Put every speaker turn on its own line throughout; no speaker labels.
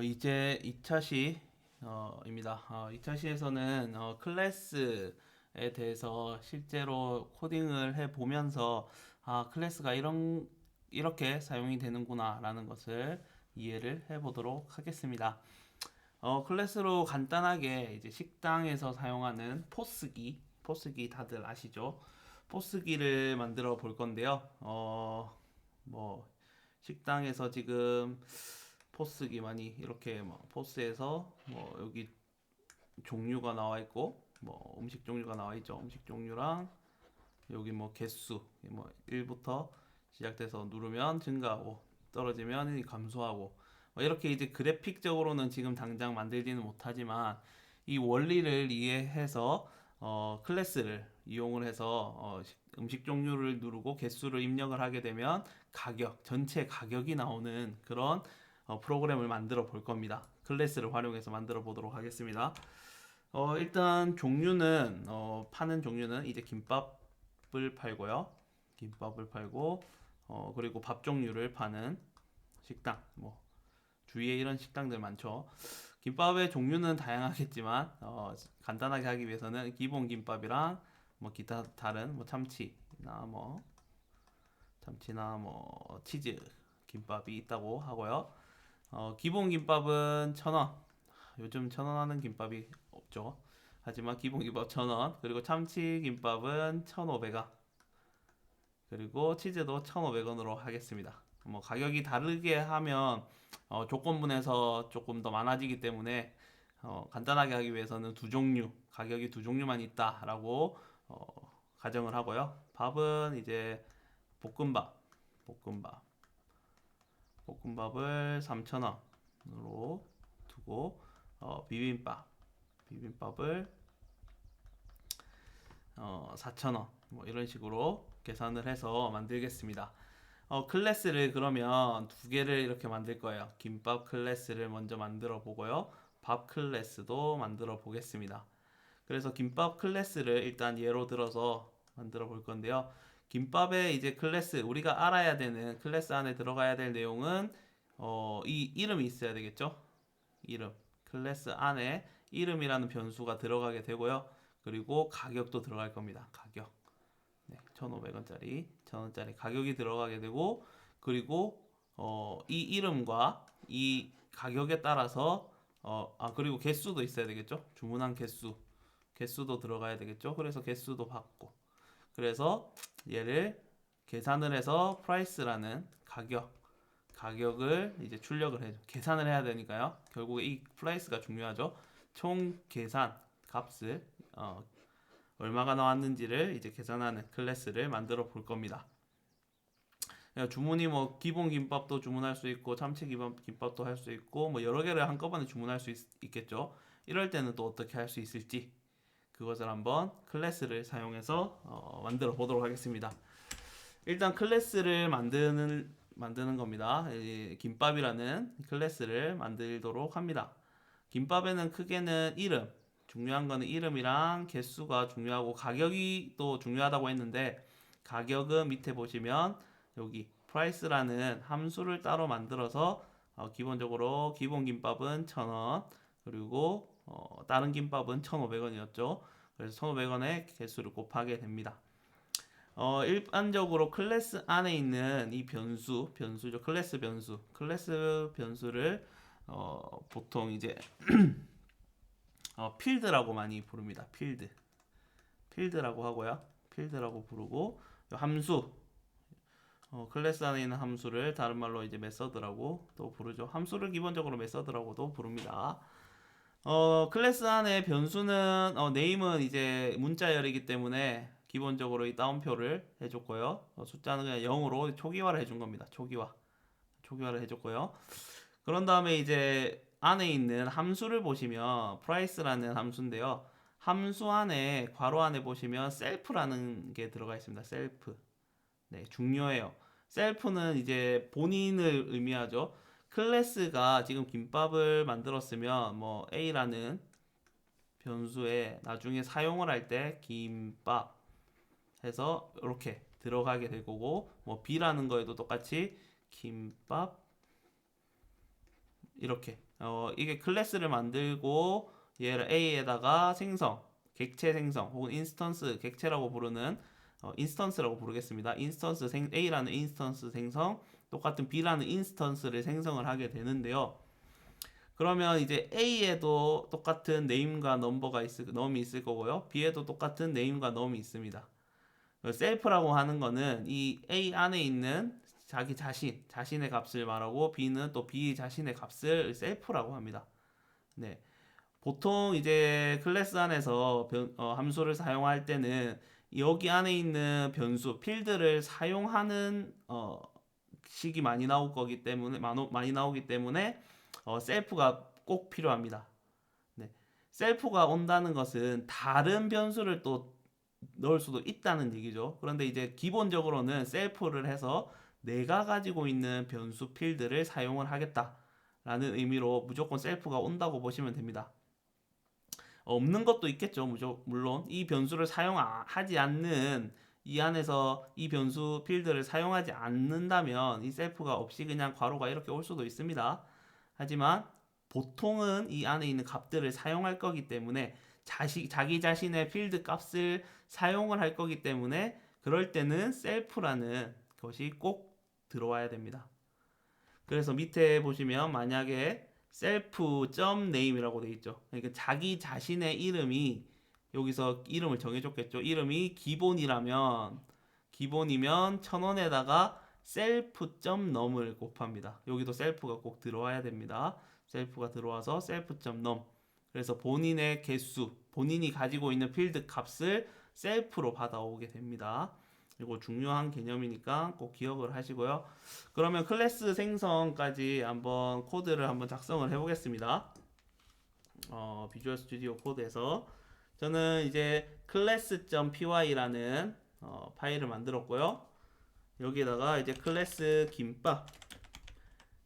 이제 2차 시입니다. 2차 시에서는 클래스에 대해서 실제로 코딩을 해 보면서 클래스가 이렇게 사용이 되는구나라는 것을 이해를 해 보도록 하겠습니다. 클래스로 간단하게 이제 식당에서 사용하는 포스기 다들 아시죠? 포스기를 만들어 볼 건데요. 뭐 식당에서 지금 포스기 많이 이렇게 뭐 포스에서 뭐 여기 종류가 나와 있고 뭐 음식 종류가 나와 있죠. 음식 종류랑 여기 뭐 개수 뭐 1부터 시작돼서 누르면 증가하고 떨어지면 감소하고 뭐 이렇게 이제 그래픽적으로는 지금 당장 만들지는 못하지만 이 원리를 이해해서 클래스를 이용을 해서 음식 종류를 누르고 개수를 입력을 하게 되면 전체 가격이 나오는 그런 프로그램을 만들어 볼 겁니다. 클래스를 활용해서 만들어 보도록 하겠습니다. 일단 파는 종류는 이제 김밥을 팔고요. 김밥을 팔고 그리고 밥 종류를 파는 식당 뭐 주위에 이런 식당들 많죠. 김밥의 종류는 다양하겠지만 간단하게 하기 위해서는 기본 김밥이랑 뭐 기타 다른 뭐 참치나 뭐 치즈 김밥이 있다고 하고요. 기본 김밥은 1,000원. 요즘 1,000원 하는 김밥이 없죠. 하지만 기본 김밥 1,000원. 그리고 참치 김밥은 1,500원. 그리고 치즈도 1,500원으로 하겠습니다. 뭐 가격이 다르게 하면 조건분에서 조금 더 많아지기 때문에 간단하게 하기 위해서는 가격이 두 종류만 있다라고 가정을 하고요. 밥은 이제 볶음밥, 볶음밥, 볶음밥을 3,000원으로 두고 비빔밥을 4,000원 뭐 이런 식으로 계산을 해서 만들겠습니다. 클래스를 그러면 두 개를 이렇게 만들 거예요. 김밥 클래스를 먼저 만들어 보고요. 밥 클래스도 만들어 보겠습니다. 그래서 김밥 클래스를 일단 예로 들어서 만들어 볼 건데요. 김밥의 이제 클래스, 우리가 알아야 되는 클래스 안에 들어가야 될 내용은 이 이름이 있어야 되겠죠? 이름. 클래스 안에 이름이라는 변수가 들어가게 되고요. 그리고 가격도 들어갈 겁니다. 가격. 네, 1,500원짜리, 1,000원짜리 가격이 들어가게 되고 그리고 이 이름과 이 가격에 따라서 그리고 개수도 있어야 되겠죠? 주문한 개수도 들어가야 되겠죠? 그래서 개수도 받고 그래서 얘를 계산을 해서 프라이스라는 가격을 이제 출력을 해줘. 계산을 해야 되니까요. 결국에 이 프라이스가 중요하죠. 총 계산 값을 얼마가 나왔는지를 이제 계산하는 클래스를 만들어 볼 겁니다. 주문이 뭐 기본 김밥도 주문할 수 있고 참치 김밥도 할 수 있고 뭐 여러 개를 한꺼번에 주문할 수 있겠죠. 이럴 때는 또 어떻게 할 수 있을지 그것을 한번 클래스를 사용해서 만들어 보도록 하겠습니다. 일단 클래스를 만드는 겁니다. 김밥이라는 클래스를 만들도록 합니다. 김밥에는 크게는 중요한 거는 이름이랑 개수가 중요하고 가격이 또 중요하다고 했는데 가격은 밑에 보시면 여기 price라는 함수를 따로 만들어서 기본적으로 기본 김밥은 1,000원 그리고 다른 김밥은 1,500원이었죠. 그래서 1,500원에 개수를 곱하게 됩니다. 일반적으로 클래스 안에 있는 이 변수죠. 클래스 변수를 보통 이제 필드라고 많이 부릅니다. 필드라고 하고요. 필드라고 부르고 함수, 클래스 안에 있는 함수를 다른 말로 이제 메서드라고 또 부르죠. 함수를 기본적으로 메서드라고도 부릅니다. 클래스 안에 변수는 네임은 이제 문자열이기 때문에 기본적으로 이 따옴표를 해줬고요. 숫자는 그냥 0으로 초기화를 해준 겁니다. 초기화를 해줬고요. 그런 다음에 이제 안에 있는 함수를 보시면 price라는 함수인데요. 함수 안에 괄호 안에 보시면 self라는 게 들어가 있습니다. self. 네, 중요해요. 셀프는 이제 본인을 의미하죠. 클래스가 지금 김밥을 만들었으면 뭐 A라는 변수에 나중에 사용을 할 때 김밥 해서 이렇게 들어가게 될 거고 뭐 B라는 거에도 똑같이 김밥 이렇게 이게 클래스를 만들고 얘를 A에다가 생성, 객체 생성 혹은 인스턴스 객체라고 부르는 인스턴스라고 부르겠습니다. 인스턴스 A라는 인스턴스 생성 똑같은 B라는 인스턴스를 생성을 하게 되는데요. 그러면 이제 A에도 똑같은 네임과 넘버가 넘이 있을 거고요. B에도 똑같은 네임과 넘이 있습니다. 셀프라고 하는 거는 이 A 안에 있는 자신의 값을 말하고 B는 또 B 자신의 값을 셀프라고 합니다. 네. 보통 이제 클래스 안에서 함수를 사용할 때는 여기 안에 있는 변수, 필드를 사용하는 식이 많이 나올 거기 때문에 많이 나오기 때문에 셀프가 꼭 필요합니다. 네. 셀프가 온다는 것은 다른 변수를 또 넣을 수도 있다는 얘기죠. 그런데 이제 기본적으로는 셀프를 해서 내가 가지고 있는 변수 필드를 사용을 하겠다라는 의미로 무조건 셀프가 온다고 보시면 됩니다. 없는 것도 있겠죠. 물론 이 변수를 사용하지 않는 이 안에서 이 변수 필드를 사용하지 않는다면 이 셀프가 없이 그냥 괄호가 이렇게 올 수도 있습니다. 하지만 보통은 이 안에 있는 값들을 사용할 거기 때문에 자기 자신의 필드 값을 사용을 할 거기 때문에 그럴 때는 셀프라는 것이 꼭 들어와야 됩니다. 그래서 밑에 보시면 만약에 self.name이라고 되어 있죠. 그러니까 자기 자신의 이름이 여기서 이름을 정해줬겠죠. 이름이 기본이면 1,000원에다가 self.num을 곱합니다. 여기도 self가 꼭 들어와야 됩니다. self가 들어와서 self.num. 그래서 본인의 개수, 본인이 가지고 있는 필드 값을 self로 받아오게 됩니다. 이거 중요한 개념이니까 꼭 기억을 하시고요. 그러면 클래스 생성까지 한번 코드를 한번 작성을 해보겠습니다. 비주얼 스튜디오 코드에서 저는 이제 class.py라는 파일을 만들었고요. 여기에다가 이제 클래스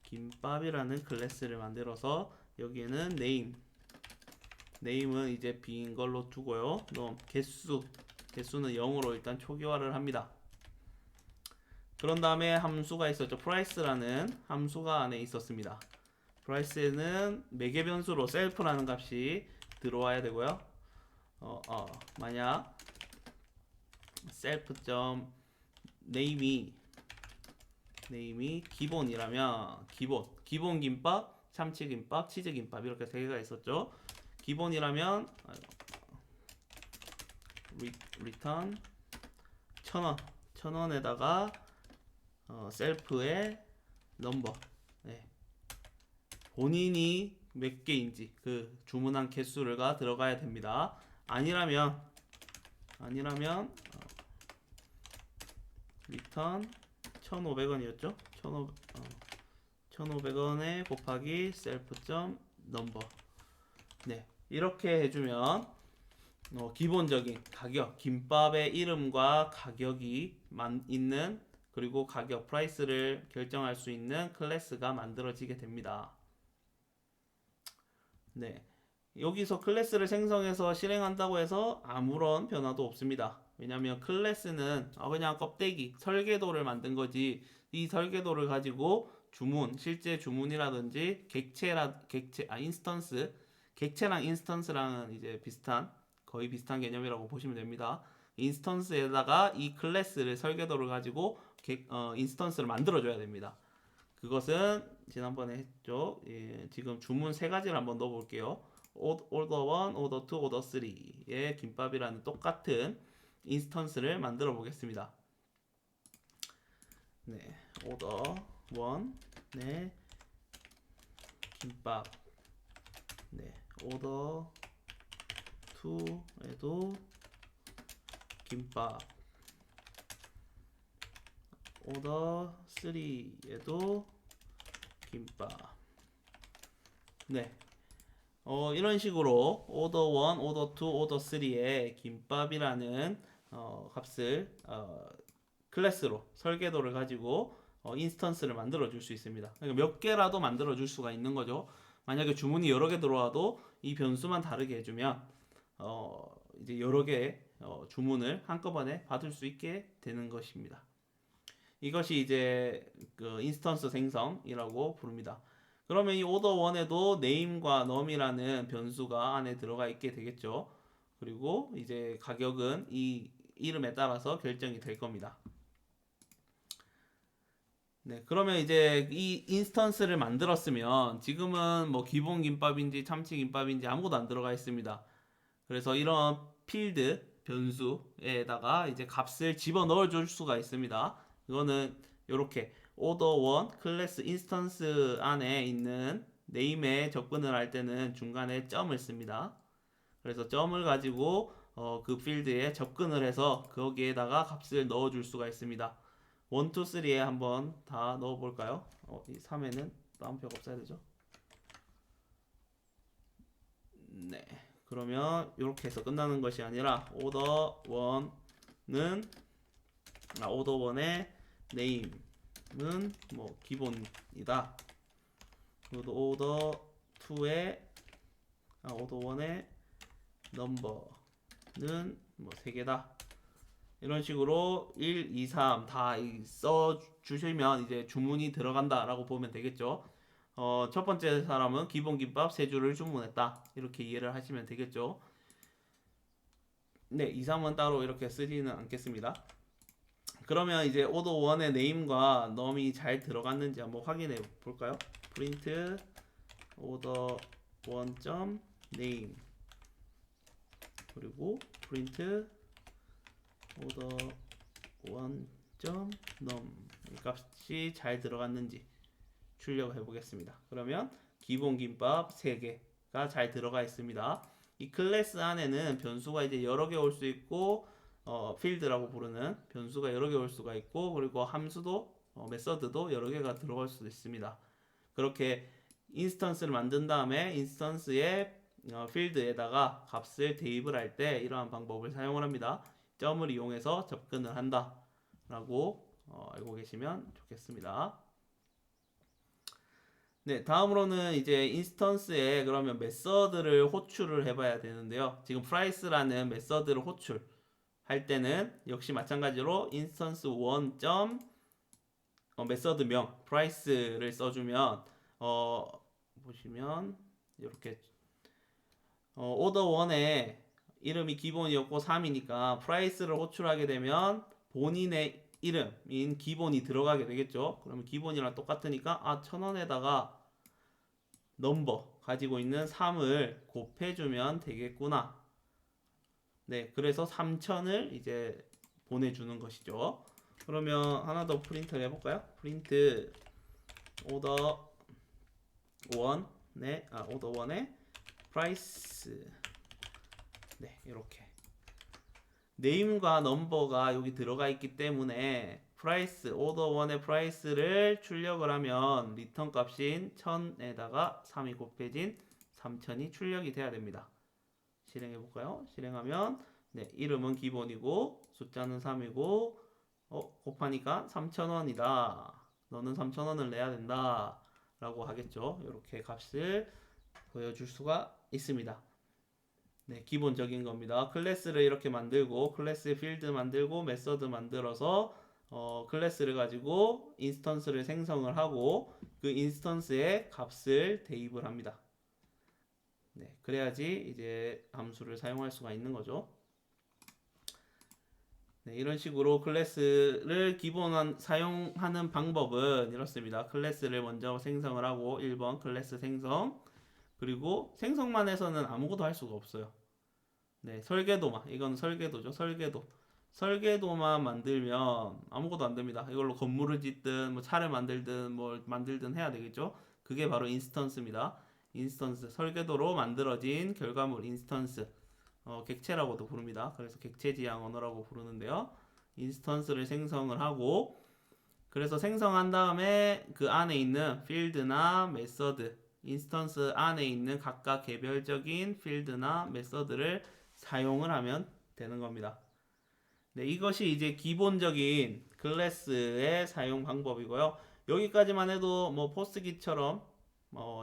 김밥이라는 클래스를 만들어서 여기에는 name은 이제 빈 걸로 두고요. 개수는 0으로 일단 초기화를 합니다. 그런 다음에 함수가 있었죠. price라는 함수가 안에 있었습니다. price는 매개 변수로 self라는 값이 들어와야 되고요. 만약 self.name이 기본이라면 기본 김밥, 참치김밥, 치즈김밥 이렇게 세 개가 있었죠. 기본이라면 return 1,000원에다가 셀프의 넘버, 네. 본인이 몇 개인지 그 주문한 개수가 들어가야 됩니다. 아니라면 return 1,500원이었죠. 1,500원에 곱하기 self.number. 네, 이렇게 해주면 기본적인 가격, 김밥의 이름과 가격이 있는 그리고 가격, 프라이스를 결정할 수 있는 클래스가 만들어지게 됩니다. 네, 여기서 클래스를 생성해서 실행한다고 해서 아무런 변화도 없습니다. 왜냐하면 클래스는 그냥 껍데기, 설계도를 만든 거지 이 설계도를 가지고 실제 주문이라든지 객체랑 인스턴스랑은 이제 거의 비슷한 개념이라고 보시면 됩니다. 인스턴스에다가 이 클래스를 설계도를 가지고 인스턴스를 만들어줘야 됩니다. 그것은 지난번에 했죠. 예, 지금 주문 세 가지를 한번 넣어볼게요. order 1, order 2, order 3의 김밥이라는 똑같은 인스턴스를 만들어 보겠습니다. 네, order 1, 네, 김밥, 네, order 2에도 김밥, order 3에도 김밥. 네. 이런 식으로 order 1, order 2, order 3의 김밥이라는 값을 클래스로 설계도를 가지고 인스턴스를 만들어 줄 수 있습니다. 그러니까 몇 개라도 만들어 줄 수가 있는 거죠. 만약에 주문이 여러 개 들어와도 이 변수만 다르게 해주면 이제 여러 개의 주문을 한꺼번에 받을 수 있게 되는 것입니다. 이것이 이제 그 인스턴스 생성이라고 부릅니다. 그러면 이 오더 1에도 name과 num이라는 변수가 안에 들어가 있게 되겠죠. 그리고 이제 가격은 이 이름에 따라서 결정이 될 겁니다. 네, 그러면 이제 이 인스턴스를 만들었으면 지금은 뭐 기본 김밥인지 참치 김밥인지 아무것도 안 들어가 있습니다. 그래서 이런 필드 변수에다가 이제 값을 집어 넣어 줄 수가 있습니다. 이거는 이렇게 order 1 클래스 인스턴스 안에 있는 네임에 접근을 할 때는 중간에 점을 씁니다. 그래서 점을 가지고 그 필드에 접근을 해서 거기에다가 값을 넣어 줄 수가 있습니다. 1, 2, 3에 한번 다 넣어 볼까요? 이 3에는 다운표가 없어야 되죠. 네. 그러면 이렇게 해서 끝나는 것이 아니라 오더 1은 오더 1의 네임은 뭐 기본이다. 그리고 오더 2의 오더 1의 넘버는 뭐 3개다. 이런 식으로 1, 2, 3 다 써 주시면 이제 주문이 들어간다라고 보면 되겠죠. 첫 번째 사람은 기본 김밥 3줄을 주문했다. 이렇게 이해를 하시면 되겠죠. 네, 2, 3은 따로 이렇게 쓰지는 않겠습니다. 그러면 이제 오더 1의 네임과 넘이 잘 들어갔는지 한번 확인해 볼까요? 프린트 오더 1점 네임 그리고 프린트 오더 1점 넘 이 값이 잘 들어갔는지 출력해 보겠습니다. 그러면 기본 김밥 3개가 잘 들어가 있습니다. 이 클래스 안에는 변수가 이제 여러 개 올 수 있고 필드라고 부르는 변수가 여러 개 올 수가 있고 그리고 함수도 메서드도 여러 개가 들어갈 수도 있습니다. 그렇게 인스턴스를 만든 다음에 인스턴스의 필드에다가 값을 대입을 할 때 이러한 방법을 사용을 합니다. 점을 이용해서 접근을 한다 라고 알고 계시면 좋겠습니다. 네, 다음으로는 이제 인스턴스에 그러면 메서드를 호출을 해봐야 되는데요. 지금 price라는 메서드를 호출할 때는 역시 마찬가지로 instance 1. 메서드명 price를 써주면 보시면 이렇게 order 1에 이름이 기본이었고 3이니까 price를 호출하게 되면 본인의 이름인 기본이 들어가게 되겠죠. 그러면 기본이랑 똑같으니까 1,000원에다가 넘버 가지고 있는 3을 곱해주면 되겠구나. 네, 그래서 3,000을 이제 보내주는 것이죠. 그러면 하나 더 프린트를 해볼까요? 프린트 오더 1네, 오더 1의 프라이스. 네, 이렇게 네임과 넘버가 여기 들어가 있기 때문에 프라이스 오더 1의 프라이스를 출력을 하면 리턴 값인 1000에다가 3이 곱해진 3000이 출력이 돼야 됩니다. 실행해 볼까요? 실행하면 네, 이름은 기본이고 숫자는 3이고 곱하니까 3000원이다. 너는 3000원을 내야 된다. 라고 하겠죠. 이렇게 값을 보여줄 수가 있습니다. 네, 기본적인 겁니다. 클래스를 이렇게 만들고 클래스 필드 만들고 메서드 만들어서 클래스를 가지고 인스턴스를 생성을 하고 그 인스턴스에 값을 대입을 합니다. 네, 그래야지 이제 함수를 사용할 수가 있는 거죠. 네, 이런 식으로 클래스를 기본 사용하는 방법은 이렇습니다. 클래스를 먼저 생성을 하고 1번 클래스 생성 그리고 생성만 해서는 아무것도 할 수가 없어요. 네, 설계도만 이건 설계도죠. 설계도만 만들면 아무것도 안 됩니다. 이걸로 건물을 짓든 뭐 차를 만들든 뭘 만들든 해야 되겠죠. 그게 바로 인스턴스입니다. 인스턴스 설계도로 만들어진 결과물 인스턴스 객체라고도 부릅니다. 그래서 객체 지향 언어라고 부르는데요. 인스턴스를 생성을 하고 그래서 생성한 다음에 그 안에 있는 필드나 메서드 인스턴스 안에 있는 각각 개별적인 필드나 메서드를 사용을 하면 되는 겁니다. 네, 이것이 이제 기본적인 클래스의 사용 방법이고요. 여기까지만 해도 뭐 포스기처럼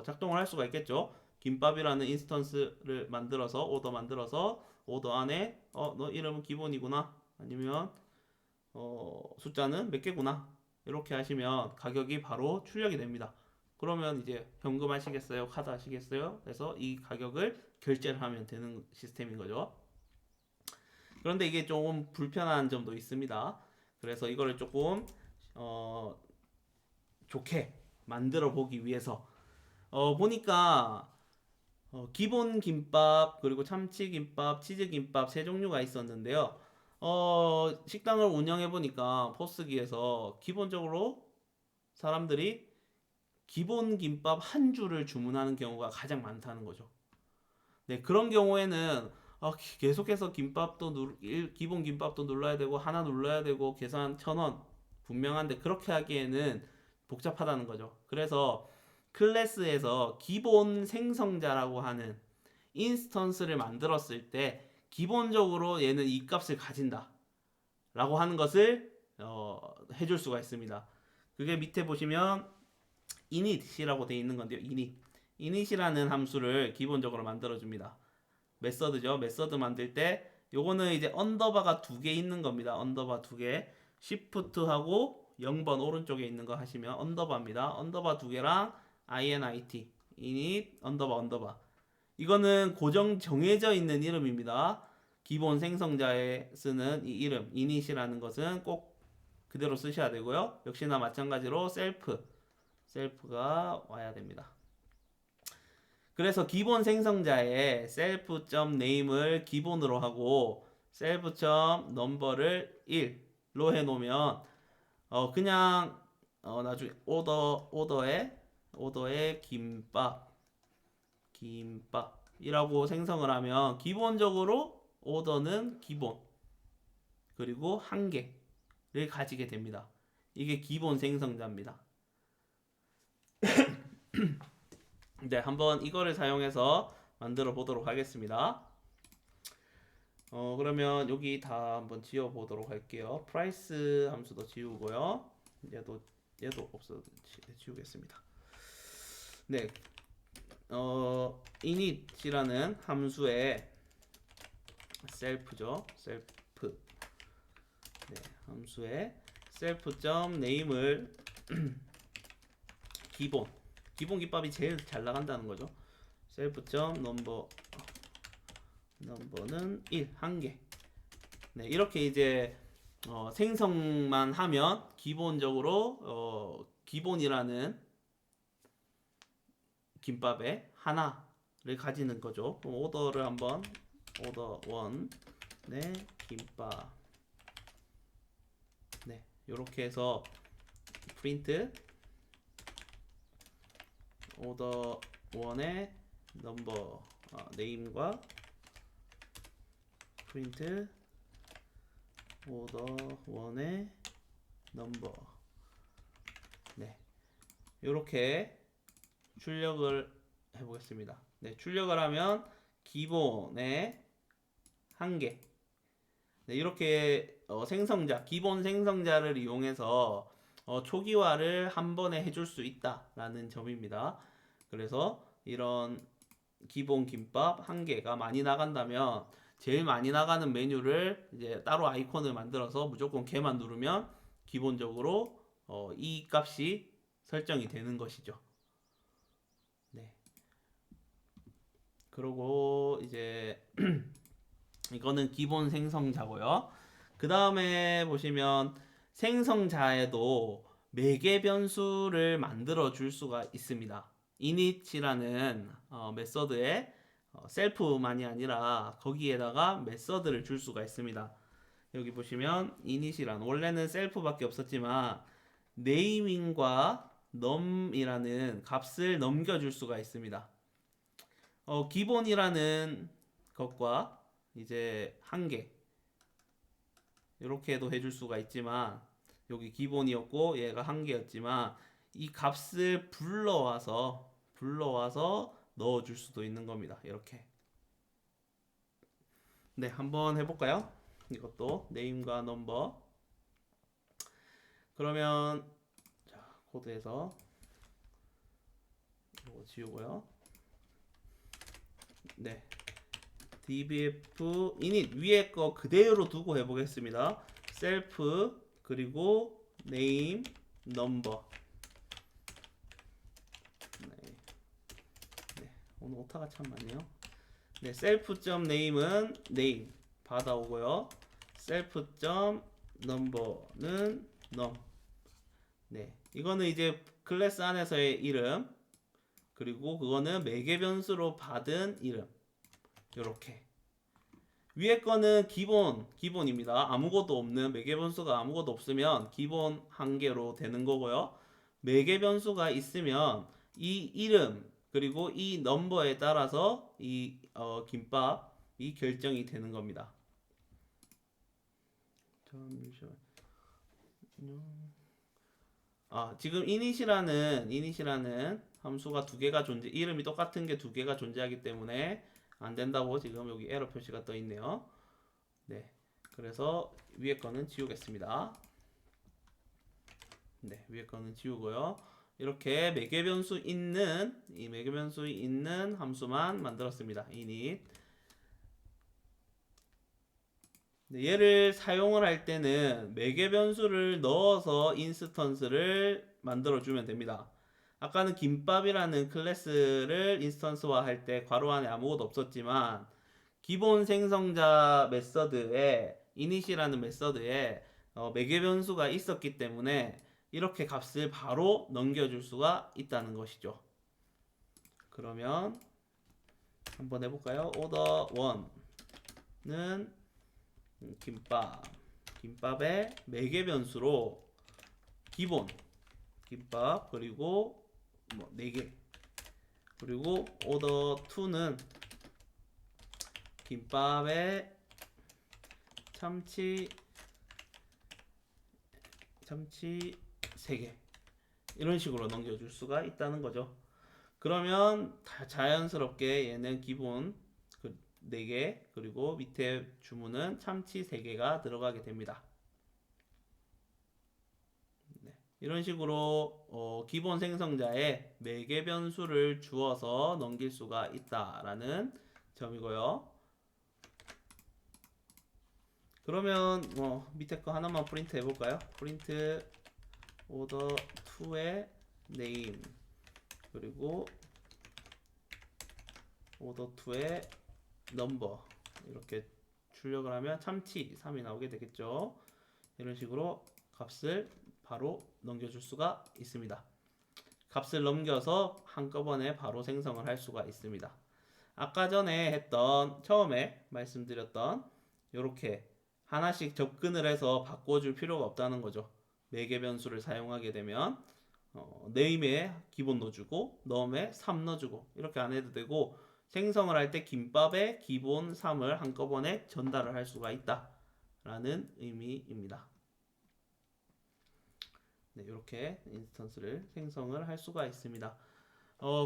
작동을 할 수가 있겠죠. 김밥이라는 인스턴스를 만들어서 오더 안에 너 이름은 기본이구나 아니면 숫자는 몇 개구나 이렇게 하시면 가격이 바로 출력이 됩니다. 그러면 이제 현금 하시겠어요? 카드 하시겠어요? 그래서 이 가격을 결제를 하면 되는 시스템인 거죠. 그런데 이게 조금 불편한 점도 있습니다. 그래서 이거를 조금 어, 좋게 만들어 보기 위해서 보니까 기본 김밥 그리고 참치 김밥, 치즈 김밥 세 종류가 있었는데요. 식당을 운영해 보니까 포스기에서 기본적으로 사람들이 기본 김밥 한 줄을 주문하는 경우가 가장 많다는 거죠. 네, 그런 경우에는 계속해서 기본 김밥도 눌러야 되고 하나 눌러야 되고 계산 1,000원 분명한데 그렇게 하기에는 복잡하다는 거죠. 그래서 클래스에서 기본 생성자라고 하는 인스턴스를 만들었을 때 기본적으로 얘는 이 값을 가진다 라고 하는 것을 해줄 수가 있습니다. 그게 밑에 보시면 init이라고 되어 있는 건데요. init이라는 함수를 기본적으로 만들어 줍니다. 메서드죠. 메서드 만들 때 요거는 이제 언더바가 두 개 있는 겁니다. 언더바 두 개. 시프트하고 0번 오른쪽에 있는 거 하시면 언더바입니다. 언더바 두 개랑 init init 언더바 이거는 고정 정해져 있는 이름입니다. 기본 생성자에 쓰는 이 이름 init이라는 것은 꼭 그대로 쓰셔야 되고요. 역시나 마찬가지로 셀프가 와야 됩니다. 그래서 기본 생성자에 self.name을 기본으로 하고 self.number를 1로 해놓으면 그냥 나중에 오더에 김밥이라고 생성을 하면 기본적으로 오더는 기본 그리고 한 개를 가지게 됩니다. 이게 기본 생성자입니다. 네, 한번 이거를 사용해서 만들어 보도록 하겠습니다. 그러면 여기 다 한번 지워 보도록 할게요. price 함수도 지우고요. 얘도 없어 지우겠습니다. 네, init이라는 함수에 self죠. self. 네, 함수에 self.name을 기본 김밥이 제일 잘 나간다는 거죠. self.number는 1, 한 개. 네, 이렇게 이제 생성만 하면 기본적으로 기본이라는 김밥에 하나를 가지는 거죠. 그럼 오더를 한번 오더 1, 네, 김밥. 네, 이렇게 해서 프린트 오더 1의 넘버 네임과 프린트 오더 1의 넘버. 네, 이렇게 출력을 해보겠습니다. 네, 출력을 하면 기본에 한 개. 네, 이렇게 기본 생성자를 이용해서 초기화를 한 번에 해줄 수 있다라는 점입니다. 그래서 이런 기본 김밥 한 개가 많이 나간다면 제일 많이 나가는 메뉴를 이제 따로 아이콘을 만들어서 무조건 걔만 누르면 기본적으로 이 값이 설정이 되는 것이죠. 네. 그리고 이제 이거는 기본 생성자고요. 그 다음에 보시면 생성자에도 매개 변수를 만들어 줄 수가 있습니다. init이라는 메서드에 셀프만이 아니라 거기에다가 메서드를 줄 수가 있습니다. 여기 보시면 init이란 원래는 셀프밖에 없었지만 네이밍과 num이라는 값을 넘겨줄 수가 있습니다. 기본이라는 것과 이제 한 개 이렇게도 해줄 수가 있지만 여기 기본이었고 얘가 한 개였지만 이 값을 불러와서 넣어줄 수도 있는 겁니다. 이렇게. 네, 한번 해볼까요? 이것도 네임과 넘버. 그러면 자, 코드에서 이거 지우고요. 네, dbf init 위에 거 그대로 두고 해보겠습니다. self 그리고 name number. 오늘 오타가 참 많네요. 네, self.name은 name 받아오고요. self.number는 num. 네, 이거는 이제 클래스 안에서의 이름, 그리고 그거는 매개 변수로 받은 이름. 요렇게. 위에 거는 기본입니다. 아무것도 없는 매개 변수가 아무것도 없으면 기본 한 개로 되는 거고요. 매개 변수가 있으면 이 이름 그리고 이 넘버에 따라서 이 김밥이 결정이 되는 겁니다. 잠시만요. 지금 init이라는 함수가 두 개가 이름이 똑같은 게 두 개가 존재하기 때문에 안 된다고 지금 여기 에러 표시가 떠 있네요. 네. 그래서 위에 거는 지우겠습니다. 네, 위에 거는 지우고요. 이렇게 매개 변수 있는 이 매개 변수 있는 함수만 만들었습니다. init. 네, 얘를 사용을 할 때는 매개 변수를 넣어서 인스턴스를 만들어 주면 됩니다. 아까는 김밥이라는 클래스를 인스턴스화 할 때 괄호 안에 아무것도 없었지만 기본 생성자 메서드에 init이라는 메서드에 매개 변수가 있었기 때문에 이렇게 값을 바로 넘겨줄 수가 있다는 것이죠. 그러면 한번 해볼까요? order 1는 김밥의 매개 변수로 기본 김밥 그리고 뭐 4개 그리고 order 2는 김밥의 참치 3개 이런 식으로 넘겨줄 수가 있다는 거죠. 그러면 자연스럽게 얘는 기본 4개 그리고 밑에 주문은 참치 3개가 들어가게 됩니다. 네. 이런 식으로 기본 생성자에 매개 변수를 주어서 넘길 수가 있다라는 점이고요. 그러면 밑에 거 하나만 프린트 해볼까요? 프린트 order 2의 name 그리고 order 2의 number 이렇게 출력을 하면 참치 3이 나오게 되겠죠. 이런 식으로 값을 바로 넘겨줄 수가 있습니다. 값을 넘겨서 한꺼번에 바로 생성을 할 수가 있습니다. 아까 전에 했던 처음에 말씀드렸던 이렇게 하나씩 접근을 해서 바꿔줄 필요가 없다는 거죠. 매개 변수를 사용하게 되면 name에 기본 넣어주고 num에 3 넣어주고 이렇게 안 해도 되고 생성을 할 때 김밥에 기본 3을 한꺼번에 전달을 할 수가 있다 라는 의미입니다. 네, 이렇게 인스턴스를 생성을 할 수가 있습니다.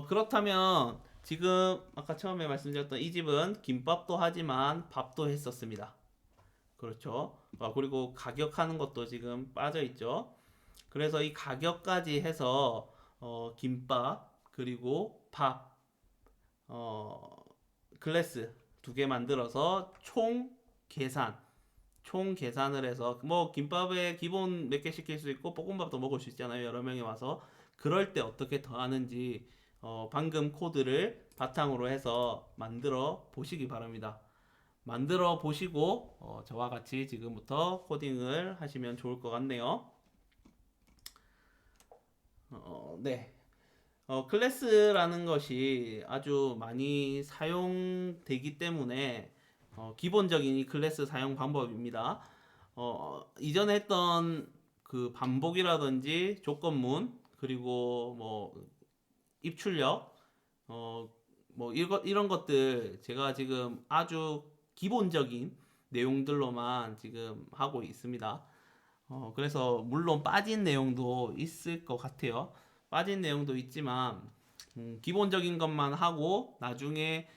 그렇다면 지금 아까 처음에 말씀드렸던 이 집은 김밥도 하지만 밥도 했었습니다. 그렇죠. 그리고 가격하는 것도 지금 빠져 있죠. 그래서 이 가격까지 해서 김밥 그리고 밥 클래스 2개 만들어서 총 계산을 해서 뭐 김밥에 기본 몇 개 시킬 수 있고 볶음밥도 먹을 수 있잖아요. 여러 명이 와서 그럴 때 어떻게 더하는지 방금 코드를 바탕으로 해서 만들어 보시기 바랍니다. 만들어 보시고 저와 같이 지금부터 코딩을 하시면 좋을 것 같네요. 네. 클래스라는 것이 아주 많이 사용되기 때문에 기본적인 이 클래스 사용 방법입니다. 이전에 했던 그 반복이라든지 조건문 그리고 뭐 입출력 뭐 이런 것들 제가 지금 아주 기본적인 내용들로만 지금 하고 있습니다. 그래서 물론 빠진 내용도 있을 것 같아요. 빠진 내용도 있지만 기본적인 것만 하고 나중에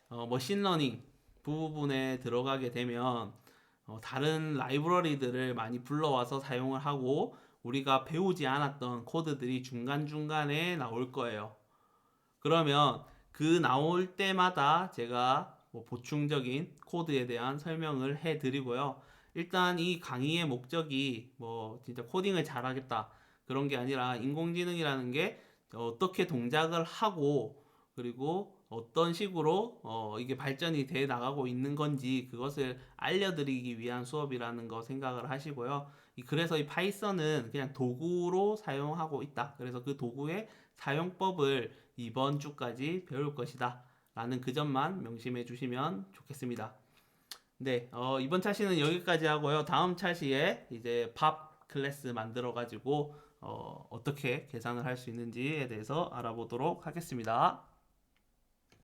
머신러닝 부분에 들어가게 되면 다른 라이브러리들을 많이 불러와서 사용을 하고 우리가 배우지 않았던 코드들이 중간중간에 나올 거예요. 그러면 그 나올 때마다 제가 뭐 보충적인 코드에 대한 설명을 해 드리고요. 일단 이 강의의 목적이 뭐 진짜 코딩을 잘하겠다 그런 게 아니라 인공지능이라는 게 어떻게 동작을 하고 그리고 어떤 식으로 이게 발전이 돼 나가고 있는 건지 그것을 알려드리기 위한 수업이라는 거 생각을 하시고요. 그래서 이 파이썬은 그냥 도구로 사용하고 있다. 그래서 그 도구의 사용법을 이번 주까지 배울 것이다. 라는 그 점만 명심해 주시면 좋겠습니다. 네, 이번 차시는 여기까지 하고요. 다음 차시에 이제 밥 클래스 만들어 가지고 어떻게 계산을 할 수 있는지에 대해서 알아보도록 하겠습니다.